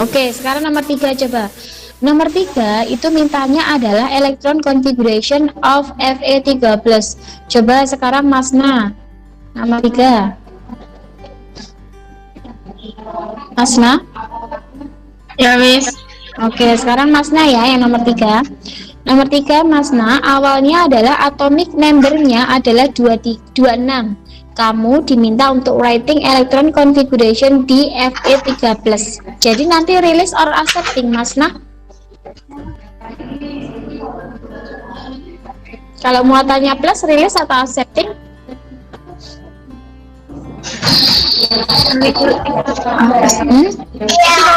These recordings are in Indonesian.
Oke, sekarang nomor 3 coba. Nomor 3 itu mintanya adalah electron configuration of Fe13. Coba sekarang Masna. Nomor 3. Masna? Ya, Miss. Oke, sekarang Masna ya yang nomor 3. Nomor 3 Masna, awalnya adalah atomic number-nya adalah 26. Kamu diminta untuk writing electron configuration di Fe13. Jadi nanti release or accepting Masna? Kalau muatannya plus release atau accepting?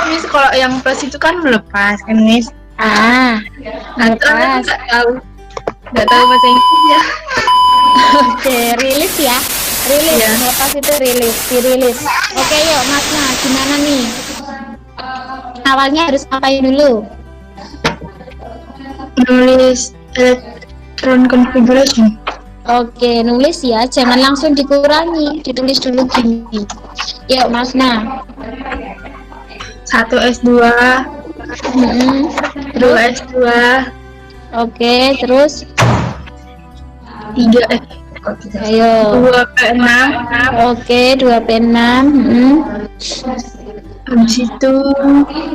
Miss, kalau yang plus itu kan melepas kan, Miss? Melepas. Nggak tahu bahasa Inggrisnya. Oke, rilis ya. Rilis, ya. Melepas itu rilis, dirilis. Oke, yuk Masna, gimana nih? Awalnya harus ngapain dulu? Nulis electron configuration. Oke, nulis ya, jangan langsung dikurangi, ditulis dulu gini. Yuk Masna. 1 S2, 2 S2. Oke, terus 3 ayo 2 P6. Oke, 2 P6. Habis itu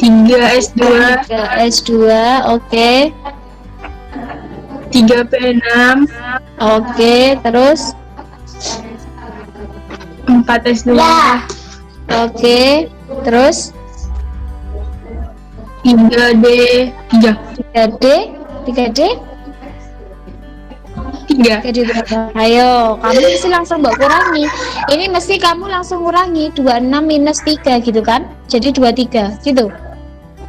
3 S2. 3 S2, oke. 3 P6. Oke, terus 4 S2. Oke, terus 3D. 3D 3D 3. jadi berapa? Ayo, kamu mesti langsung mbak kurangi. Ini mesti kamu langsung kurangi 26 minus 3 gitu kan? Jadi 23 gitu.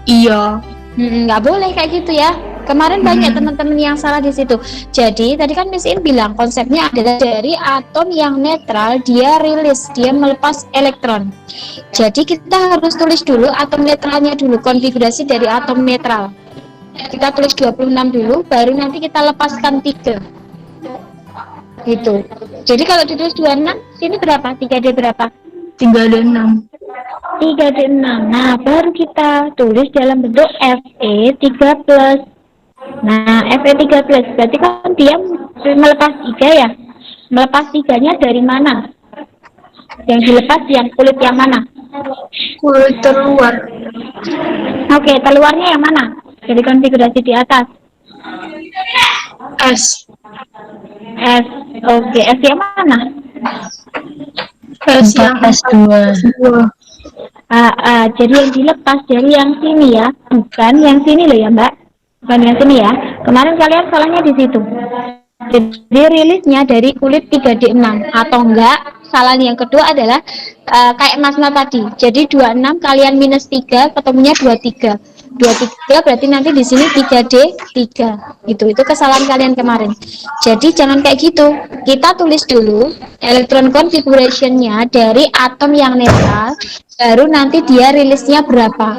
Iya. Nggak boleh kayak gitu ya. Kemarin banyak teman-teman yang salah di situ. Jadi tadi kan Miss In bilang konsepnya adalah dari atom yang netral dia rilis, dia melepas elektron. Jadi kita harus tulis dulu atom netralnya dulu, konfigurasi dari atom netral. Kita tulis 26 dulu, baru nanti kita lepaskan 3. Gitu. Jadi kalau ditulis 26, sini berapa? 3D berapa? 3D6. 3D6. Nah, baru kita tulis dalam bentuk Fe3+. Nah, Fe3+, berarti kan dia melepas 3 ya? Melepas 3-nya dari mana? Yang dilepas yang kulit yang mana? Kulit terluar. Oke, terluarnya yang mana? Jadi konfigurasi di atas. S. S. Oke, S yang mana? S yang S2. Jadi yang dilepas dari yang sini ya, bukan yang sini loh ya Mbak. Bukan yang sini ya. Kemarin kalian salahnya di situ. Jadi rilisnya dari kulit 3D6 atau enggak, salah yang kedua adalah kayak Masna tadi. Jadi 26 kalian minus 3 ketemunya 23. 23 berarti nanti di sini 3D3 gitu. Itu kesalahan kalian kemarin. Jadi jangan kayak gitu. Kita tulis dulu electron configuration-nya dari atom yang netral, baru nanti dia rilisnya berapa.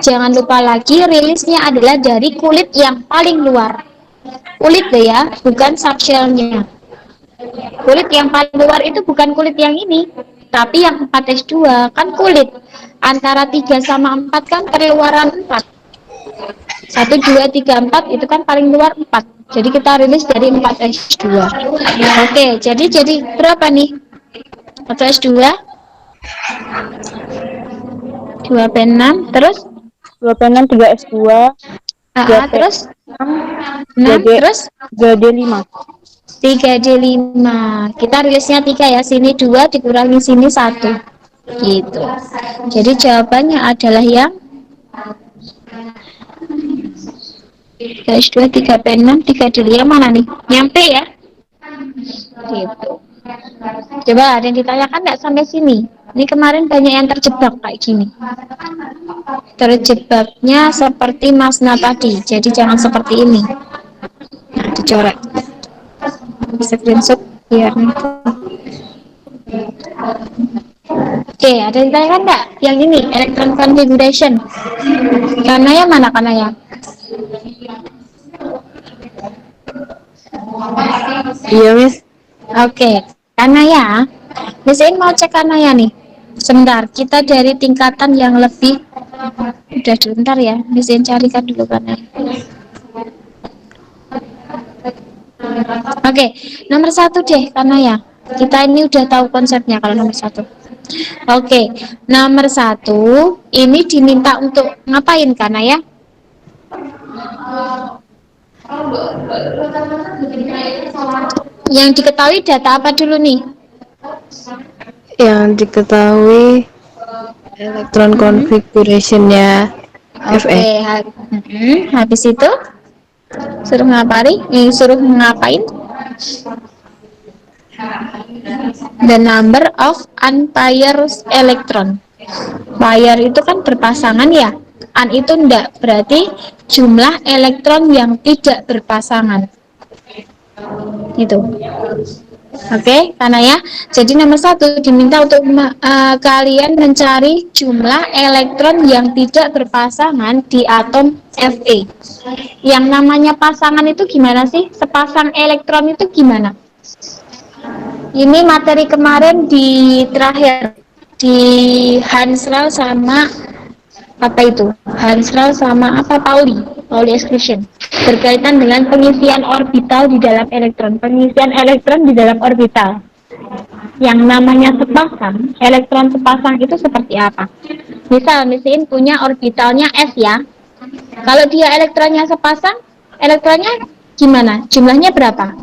Jangan lupa lagi rilisnya adalah dari kulit yang paling luar. Kulit deh ya, bukan subshellnya. Kulit yang paling luar itu bukan kulit yang ini, tapi yang 4S2 kan kulit. Antara 3 sama 4 kan perluaran 4. 1, 2, 3, 4 itu kan paling luar 4. Jadi kita rilis dari 4S2. Oke, jadi berapa nih? 4S2 2P6 terus 2P6 3S2 terus 6 terus 3D5 kita rilisnya 3 ya, sini 2 dikurangi sini 1 gitu. Jadi jawabannya adalah yang 3S2 3P6 3D5 yang mana nih? Nyampe ya gitu. Coba ada yang ditanyakan nggak sampai sini? Ini kemarin banyak yang terjebak kayak gini. Terjebaknya seperti Masna tadi. Jadi jangan seperti ini. Nah, dicoret. Screenshot biar Oke, ada yang ditanyakan nggak? Yang ini, electron configuration. Karena yang mana karena ya? Iya, Miss. Oke, karena ya, Miss In mau cek karena ya nih. Sebentar, kita dari tingkatan yang lebih Udah dulu, ntar ya, bisa carikan dulu kan ya. Oke, nomor satu deh, karena ya kita ini udah tahu konsepnya kalau nomor satu. Oke, nomor satu ini diminta untuk ngapain karena ya? Yang diketahui data apa dulu nih? Yang diketahui elektron configuration-nya Oke, Fe. habis itu suruh ngapain? Suruh ngapain? The number of unpaired electron. Pair itu kan berpasangan ya. An itu enggak, berarti jumlah elektron yang tidak berpasangan. Itu. Oke, karena ya. Jadi nomor satu diminta untuk kalian mencari jumlah elektron yang tidak berpasangan di atom Fe. Yang namanya pasangan itu gimana sih? Sepasang elektron itu gimana? Ini materi kemarin di terakhir di Hansrel sama apa itu? Hansrel sama apa Pauli exclusion. Berkaitan dengan pengisian orbital di dalam elektron. Pengisian elektron di dalam orbital. Yang namanya sepasang, elektron sepasang itu seperti apa? Misal mesin punya orbitalnya S ya. Kalau dia elektronnya sepasang, elektronnya gimana? Jumlahnya berapa?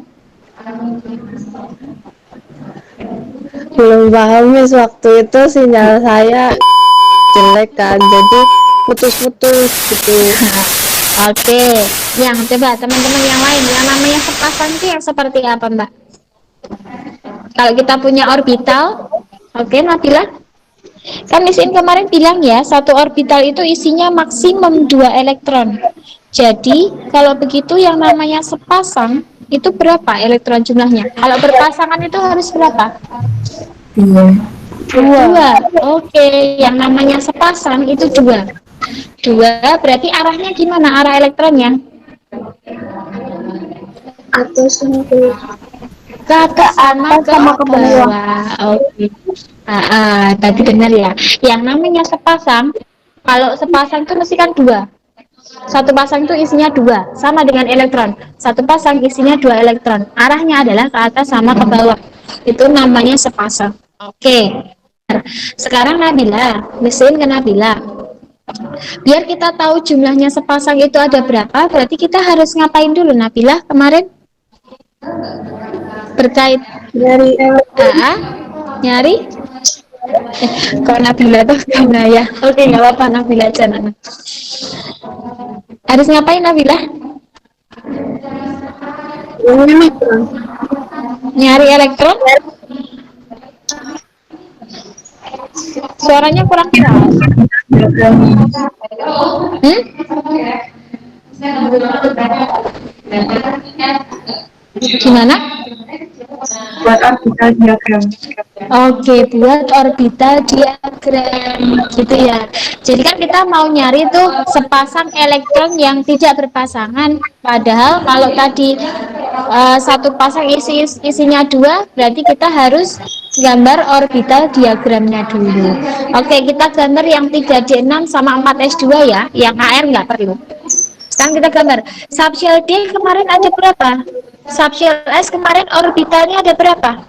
Belum paham Miss, waktu itu sinyal saya jelek kan, jadi putus-putus gitu. Oke, yang coba teman-teman yang lain, yang namanya sepasang itu yang seperti apa Mbak? Kalau kita punya orbital, oke Nabila? Kan mesin kemarin bilang ya, satu orbital itu isinya maksimum 2 elektron. Jadi, kalau begitu yang namanya sepasang, itu berapa elektron jumlahnya? Kalau berpasangan itu harus berapa? Dua. Oke, yang namanya sepasang itu dua. Dua berarti arahnya gimana? Arah elektronnya? Atas Ke atas sama ke bawah. Oke. Tadi benar ya. Yang namanya sepasang, kalau sepasang itu mesti kan dua. Satu pasang itu isinya dua, sama dengan elektron. Satu pasang isinya 2 elektron. Arahnya adalah ke atas sama ke bawah. Itu namanya sepasang. Oke. Sekarang Nabila, mesin ke Nabila. Biar kita tahu jumlahnya sepasang itu ada berapa, berarti kita harus ngapain dulu Nabila kemarin? Berkait dari nyari kok Nabila tuh karena ya. Oke, nggak apa-apa Nabila aja Nana. Harus ngapain Nabila? Nyari elektron? Suaranya kurang keras. Gimana? buat orbital diagram. Oke, buat orbital diagram gitu ya. Jadi kan kita mau nyari tuh sepasang elektron yang tidak berpasangan. Padahal kalau tadi satu pasang isinya dua, berarti kita harus gambar orbital diagramnya dulu. Oke, kita gambar yang 3D6 sama 4S2 ya. Yang AR nggak perlu. Sekarang kita gambar. Subshell D kemarin ada berapa? Subshell S kemarin orbitalnya ada berapa?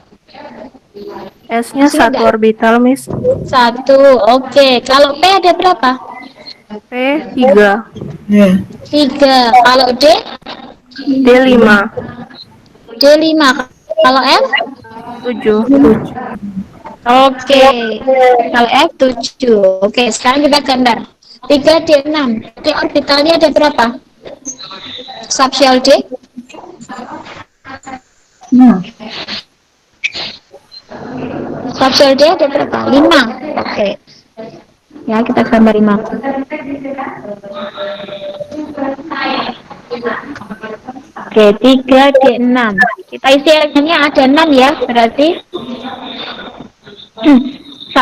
S-nya Masih satu ada? orbital Miss. Satu, oke. Kalau P ada berapa? P 3, 3. Kalau D? D 5, D5. Kalau F? 7. Oke. Kalau F 7. Oke, sekarang kita gambar. 3D6. D orbitalnya ada berapa? Subshell D? Subshell D ada berapa? 5. Oke. Ya, kita gambar 5. Oke, 3D6. Kita isi elektronnya ada 6 ya, berarti 1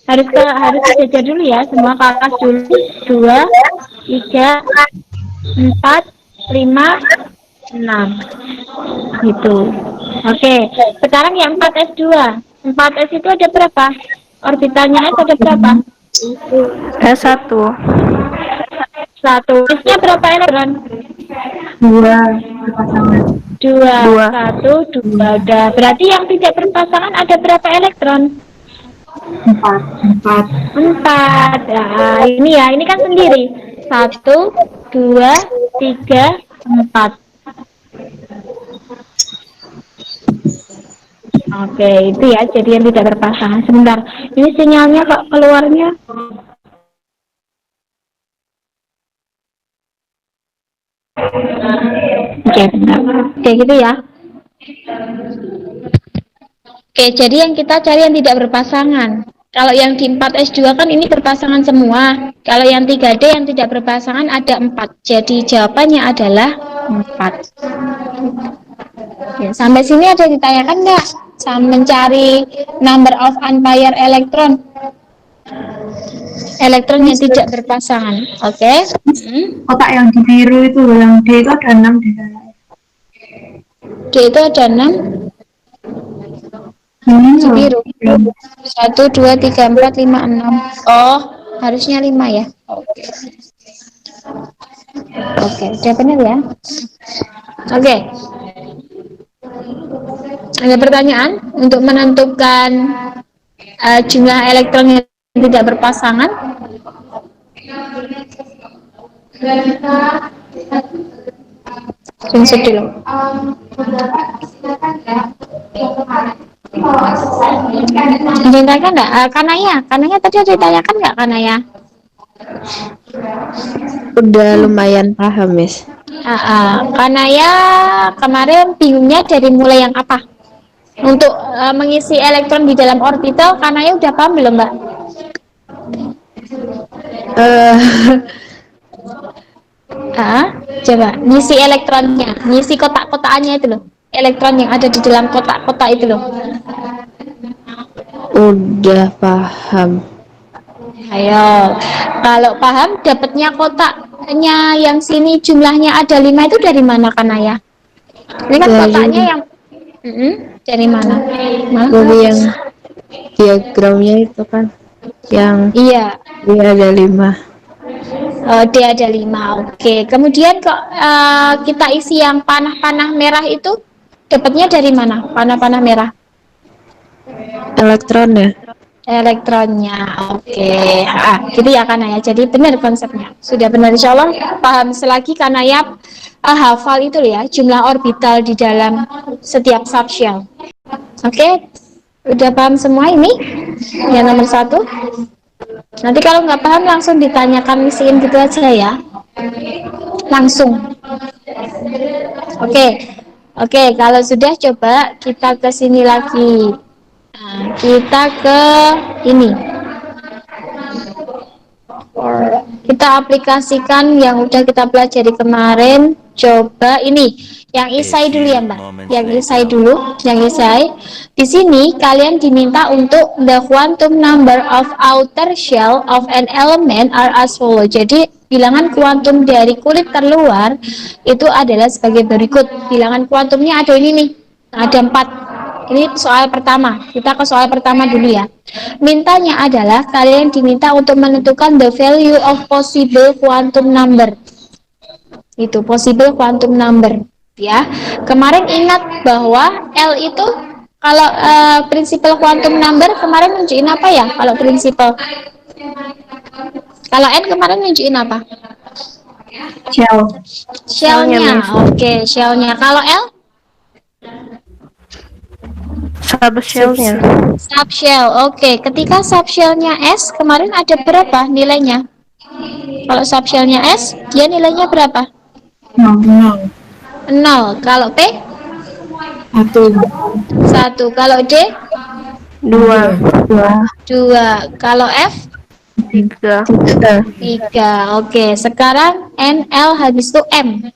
harus dijajar dulu ya, semua kelas dulu. 2, 3, 4, 5, 6. Gitu. Oke, sekarang yang 4S2. 4S itu ada berapa? Orbitalnya S ada berapa? S1. Satu. Nya berapa elektron? Dua berpasangan. Dua. Dua. Satu, dua. Udah. Berarti yang tidak berpasangan ada berapa elektron? Empat. Empat. Empat. Nah, ini ya. Ini kan sendiri. Satu, dua, tiga, empat. Oke, itu ya. Jadi yang tidak berpasangan. Sebentar. Ini sinyalnya kok keluarnya. Oke, bentar. Oke, gitu ya. Oke, jadi yang kita cari yang tidak berpasangan. Kalau yang di 4S2 kan ini berpasangan semua. Kalau yang 3D yang tidak berpasangan ada 4. Jadi jawabannya adalah 4. Ya, sampai sini ada ditanyakan nggak? Mencari number of unpaired electron. Elektron yang tidak berpasangan. Oke. Kotak yang di biru itu loh, yang D itu ada 6 di sana. D itu ada 6. Ini Di loh. biru. 1, 2, 3, 4, 5, 6. Oh, harusnya 5 ya. Oke. Oke, udah benar ya. Oke. Ada pertanyaan untuk menentukan jumlah elektron yang tidak berpasangan? Screenshot dulu. Ditanyakan nggak? Kanaya tadi ada ditanyakan nggak Kanaya? Udah lumayan paham, Miss. Kanaya kemarin bingungnya dari mulai yang apa? Untuk mengisi elektron di dalam orbital, Kanaya udah paham belum, Mbak? Coba ngisi elektronnya, ngisi kotak-kotakannya itu loh. Elektron yang ada di dalam kotak-kotak itu loh. Udah paham. Ayo, kalau paham dapatnya kotaknya yang sini jumlahnya ada 5 itu dari mana Kanaya? Ini kan Dari- kotaknya yang dari mana? Dari yang diagramnya itu kan, yang Iya, dia ada 5. dia ada 5. Oke, kemudian kok kita isi yang panah-panah merah itu dapatnya dari mana? Panah-panah merah. Elektronnya. Elektronnya, oke. Gitu ya Kanaya. Jadi benar konsepnya. Sudah benar insya Allah paham selagi Kanaya hafal itu ya jumlah orbital di dalam setiap subshell. Oke, udah paham semua ini? Yang nomor 1. Nanti kalau nggak paham langsung ditanyakan misiin gitu aja ya. Langsung. Oke, kalau sudah coba kita ke sini lagi. Nah, kita ke ini. Kita aplikasikan yang udah kita pelajari kemarin. Coba ini, yang isai dulu ya Mbak. Yang isai dulu, yang isai. Di sini kalian diminta untuk the quantum number of outer shell of an element are as follows. Jadi bilangan kuantum dari kulit terluar itu adalah sebagai berikut. Bilangan kuantumnya ada ini nih, ada 4. Ini soal pertama. Kita ke soal pertama dulu ya. Mintanya adalah kalian diminta untuk menentukan the value of possible quantum number. Itu possible quantum number ya. Kemarin ingat bahwa L itu kalau principal quantum number kemarin nunjukin apa ya? Kalau principal. Kalau N kemarin nunjukin apa? Shell. Shell-nya. Oke, shell-nya. Kalau L? Subshell-nya. Subshell. Oke, ketika subshell-nya S kemarin ada berapa nilainya? Kalau subshell-nya S, dia nilainya berapa? 0. 0. Kalau P? 1. 1. Kalau D? 2. 2. Kalau F? 3. 3. Oke, sekarang N, L, habis itu M.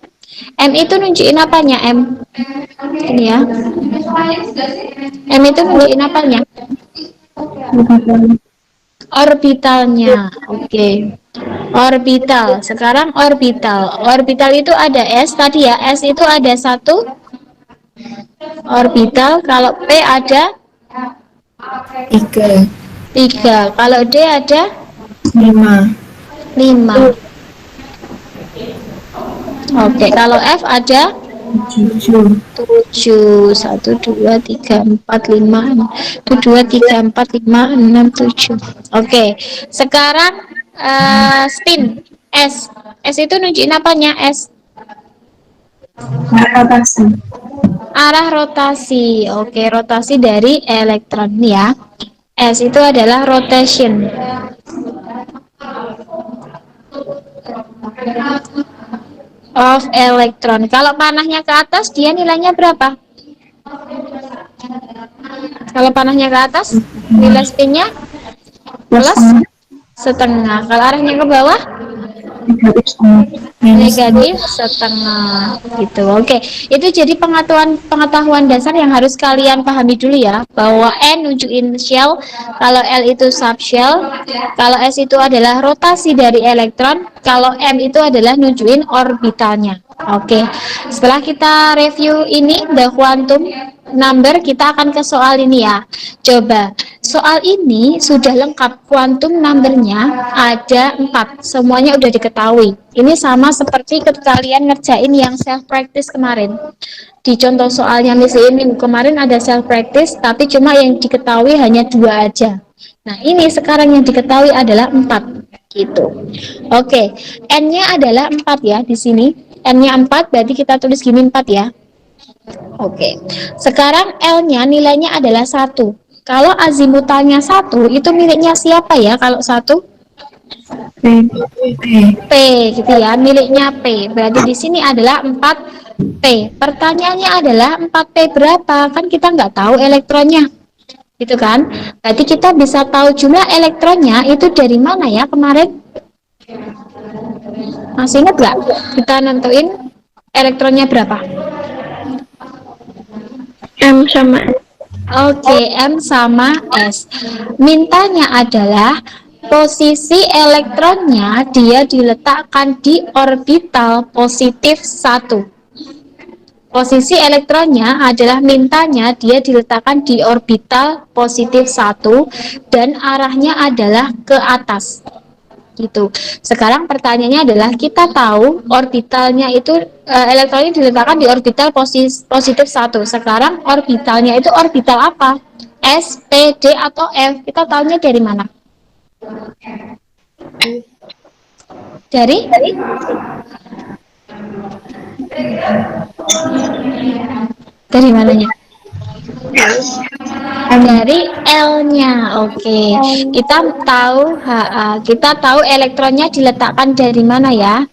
M itu nunjukin apanya, M? Ini ya. M itu nunjukin apanya? Orbitalnya. Oke. Orbital. Sekarang orbital. Orbital itu ada S tadi ya. S itu ada 1 orbital. Kalau P ada 3. 3. Kalau D ada 5. 5. Oke, kalau F ada 7. 7. 1, 2, 3, 4, 5, 1, 2, 3, 4, 5, 6, 7. Oke, sekarang spin S. S itu nunjukin apanya? S. Rotasi. Arah rotasi. Oke, rotasi dari elektron ya. S itu adalah rotation. Of elektron. Kalau panahnya ke atas, dia nilainya berapa? Kalau panahnya ke atas, nilai spinnya plus setengah. Kalau arahnya ke bawah, Negatif setengah. Minus negatif setengah gitu. Oke, itu jadi pengetahuan dasar yang harus kalian pahami dulu ya, bahwa N nunjukin shell, kalau L itu subshell, kalau S itu adalah rotasi dari elektron, kalau M itu adalah nunjukin orbitalnya. Oke, setelah kita review ini the quantum number, kita akan ke soal ini ya. Coba, soal ini sudah lengkap, quantum numbernya ada 4, semuanya udah diketahui. Ini sama seperti ketika kalian ngerjain yang self practice kemarin. Di contoh soalnya Miss Imin kemarin ada self practice, tapi cuma yang diketahui hanya 2 aja. Nah, ini sekarang yang diketahui adalah 4 gitu. Oke, N-nya adalah 4 ya di sini. N-nya 4, berarti kita tulis gini 4 ya. Oke, sekarang L-nya nilainya adalah 1. Kalau azimutalnya 1, itu miliknya siapa ya kalau 1? P. P gitu ya, miliknya P. Berarti di sini adalah 4P. Pertanyaannya adalah 4P berapa? Kan kita nggak tahu elektronnya. Gitu kan? Berarti kita bisa tahu jumlah elektronnya itu dari mana ya kemarin? Masih ingat nggak? Kita nentuin elektronnya berapa? M sama Oke, M sama S. Mintanya adalah posisi elektronnya dia diletakkan di orbital positif 1. Posisi elektronnya adalah mintanya dia diletakkan di orbital positif 1 dan arahnya adalah ke atas. Gitu. Sekarang pertanyaannya adalah kita tahu orbitalnya itu elektronnya diletakkan di orbital positif 1. Sekarang orbitalnya itu orbital apa? S, P, D atau F? Kita tahunya dari mana? Dari mananya? Dari L-nya. Oke. Kita tahu elektronnya diletakkan dari mana ya?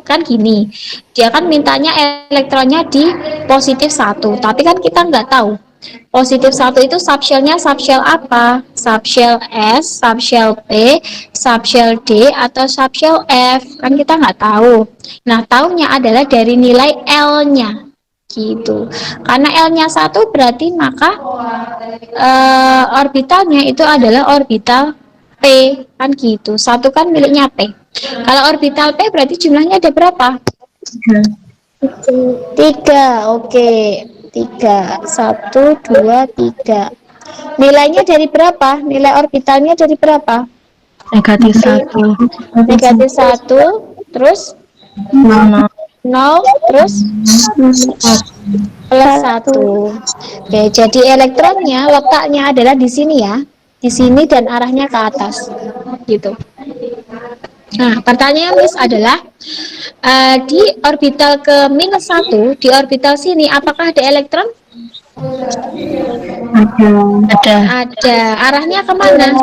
Kan gini. Dia kan mintanya elektronnya di positif 1, tapi kan kita nggak tahu. Positif 1 itu subshellnya subshell apa? Subshell S, subshell P, subshell D, atau subshell F? Kan kita nggak tahu. Nah, tahunya adalah dari nilai L-nya. Gitu. Karena L-nya 1 berarti maka orbitalnya itu adalah orbital P, kan gitu. 1 kan miliknya P. Kalau orbital P berarti jumlahnya ada berapa? 3. Oke. 3. 1, 2, 3. Nilainya dari berapa? Nilai orbitalnya dari berapa? negatif 1. Negatif 1. Terus 0. 0. Terus plus 1. Oke, jadi elektronnya letaknya adalah di sini ya. Di sini dan arahnya ke atas. Gitu. Nah, pertanyaan Miss adalah di orbital ke minus 1, di orbital sini apakah ada elektron? Ada. Ada. Arahnya kemana?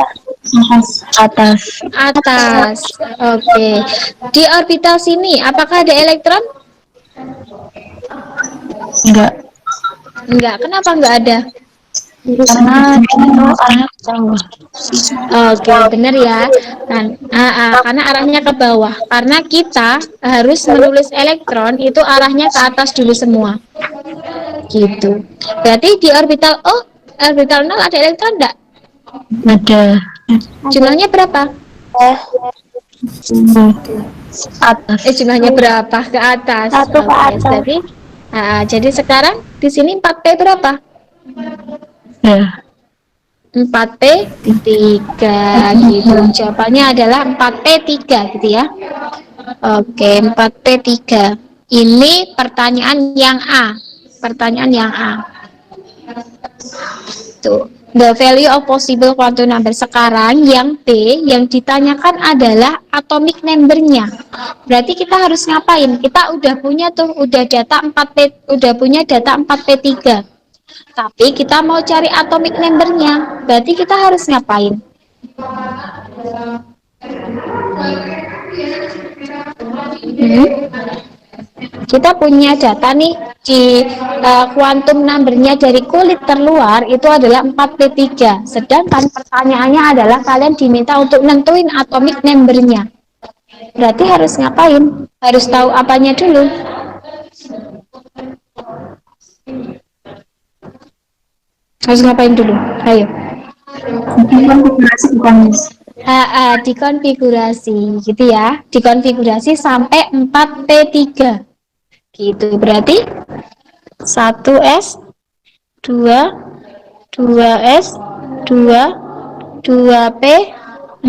Atas. Atas. Oke. Di orbital sini apakah ada elektron? Enggak. Enggak. Kenapa enggak ada? Karena itu arahnya ke bawah. Oke, benar ya. Kan, karena arahnya ke bawah. Karena kita harus menulis elektron itu arahnya ke atas dulu semua. Gitu. Berarti di orbital orbital 0 ada elektron enggak? Ada. Jumlahnya berapa? Atas. Jumlahnya berapa? Ke atas. Satu ke atas. Jadi sekarang di sini 4P berapa? Ya. 4P3 gitu. Jawabannya adalah 4P3 gitu ya. Oke, 4P3. Ini pertanyaan yang A. Pertanyaan yang A. Tuh. The value of possible quantum number. Sekarang yang B yang ditanyakan adalah atomic number-nya. Berarti kita harus ngapain? Kita udah punya tuh, udah punya data 4P3. Tapi kita mau cari atomic number-nya. Berarti kita harus ngapain? Kita punya data nih di kuantum numbernya dari kulit terluar itu adalah 4P3. Sedangkan pertanyaannya adalah kalian diminta untuk nentuin atomic numbernya. Berarti harus ngapain? Harus tahu apanya dulu? Harus ngapain dulu? Ayo. Konfigurasi bukan Miss. Dikonfigurasi gitu ya. Dikonfigurasi sampai 4P3. Gitu. Berarti 1S 2 2S 2 2P 6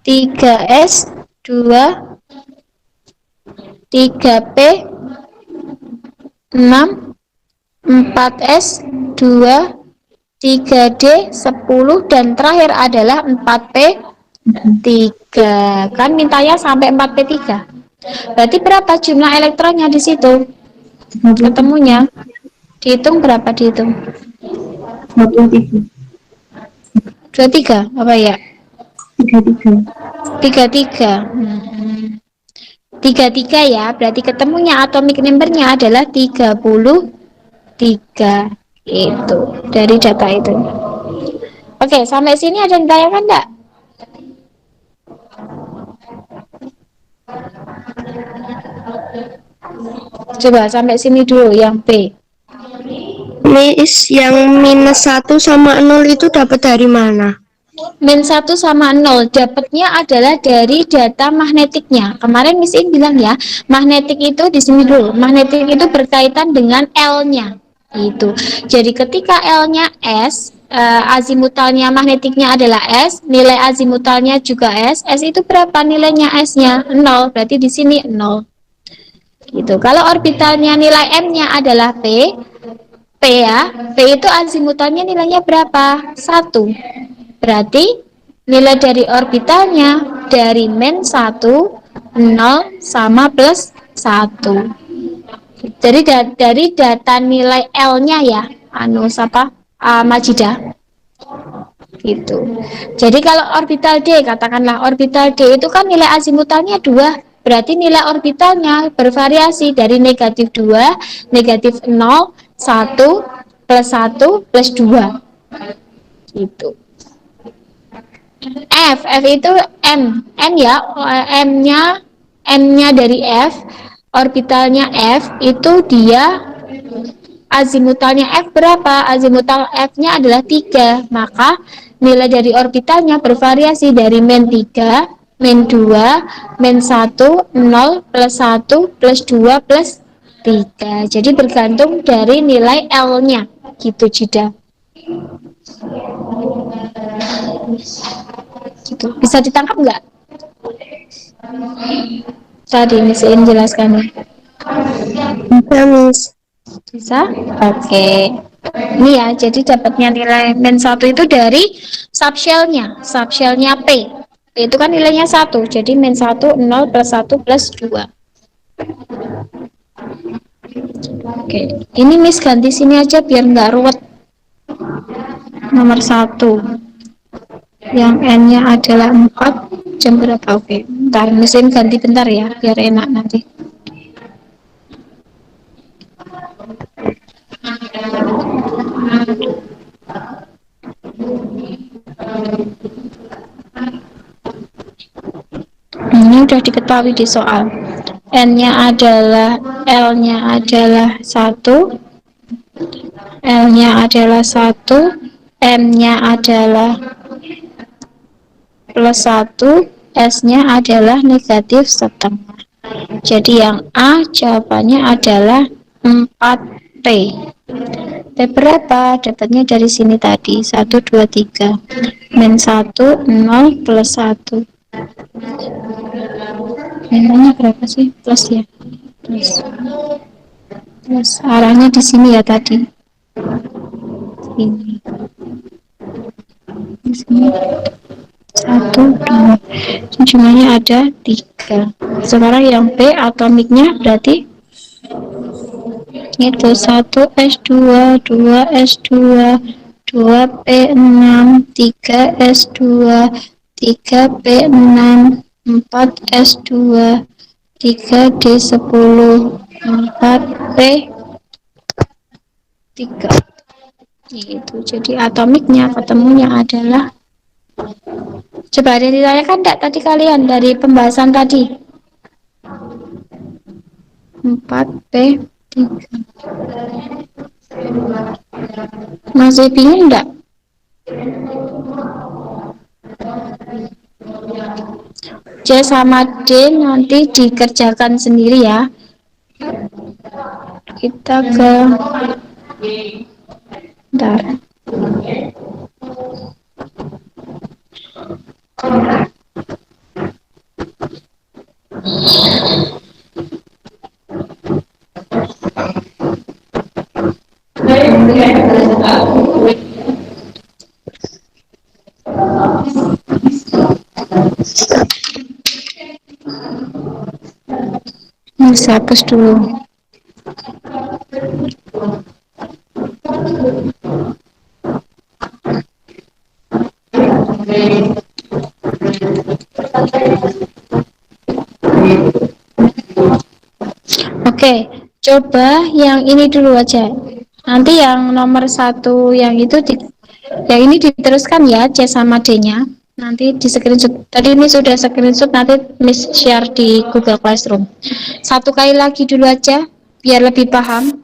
3S 2 3P 6 4S 2 3D 10 dan terakhir adalah 4P3. Kan mintanya sampai 4P3. Berarti berapa jumlah elektronnya di situ? Ketemunya dihitung berapa dihitung? 23. 23 apa ya? 33. 33. 33 ya, berarti ketemunya atomic number-nya adalah 33 itu dari data itu. Oke, sampai sini ada yang ditanyakan enggak? Coba sampai sini dulu yang B. Miss, yang -1 sama 0 itu dapat dari mana? -1 sama 0 dapatnya adalah dari data magnetiknya. Kemarin Miss In bilang ya, magnetik itu di sini dulu. Magnetik itu berkaitan dengan L-nya. Itu. Jadi ketika L-nya S, azimutalnya magnetiknya adalah S, nilai azimutalnya juga S. S itu berapa nilainya S-nya? 0. Berarti di sini 0. Gitu. Kalau orbitalnya nilai M-nya adalah P ya. P itu azimutalnya nilainya berapa? 1. Berarti nilai dari orbitalnya dari -1, 0 sama +1. Jadi dari data nilai L-nya ya, Majidah. Gitu. Jadi kalau orbital D, katakanlah orbital D itu kan nilai azimutalnya 2. Berarti nilai orbitalnya bervariasi dari -2, -0, 1, +1, +2. Gitu. F itu M ya, M-nya dari F, orbitalnya F itu dia azimutalnya F berapa? Azimutal F-nya adalah 3, maka nilai dari orbitalnya bervariasi dari -3, -2, -1, 0, +1, +2, +3. Jadi bergantung dari nilai L-nya, gitu Cida. Gitu. Bisa ditangkap nggak? Tadi Miss In jelaskannya. Bisa, Miss. Bisa? Oke. Ini ya, jadi dapatnya nilai -1 itu dari subshellnya P. P itu kan nilainya 1, jadi -1, 0, +1, +2. Oke, ini Miss ganti sini aja biar nggak ruwet. Nomor 1. Yang N-nya adalah 4, jam berapa? Oke, ntar mesin ganti bentar ya, biar enak nanti. Ini udah diketahui di soal. L-nya adalah 1, L-nya adalah 1, M-nya adalah +1, S-nya adalah -1/2. Jadi yang A jawabannya adalah 4 T. T berapa? Dapatnya dari sini tadi. 1, 2, 3. Min 1, 0, plus 1. Minnya berapa sih? Plus ya? Plus. Arahnya di sini ya tadi. Ini. Di sini. 1, 2. Jumlahnya ada 3. Sekarang yang P atomiknya berarti itu 1 S2, 2 S2, 2 P6, 3 S2, 3 P6, 4 S2, 3 D10, 4 P3. Itu. Jadi atomiknya ketemunya adalah, coba ada yang ditanyakan enggak tadi kalian dari pembahasan tadi? 4P3. Masih bingung enggak? C sama D nanti dikerjakan sendiri ya. Kita ke bentar. Saya hapus dulu. Oke, coba yang ini dulu aja. Nanti yang nomor 1 yang itu yang ini diteruskan ya, C sama D-nya. Nanti di screenshot. Tadi ini sudah screenshot, nanti Miss share di Google Classroom. Satu kali lagi dulu aja, biar lebih paham.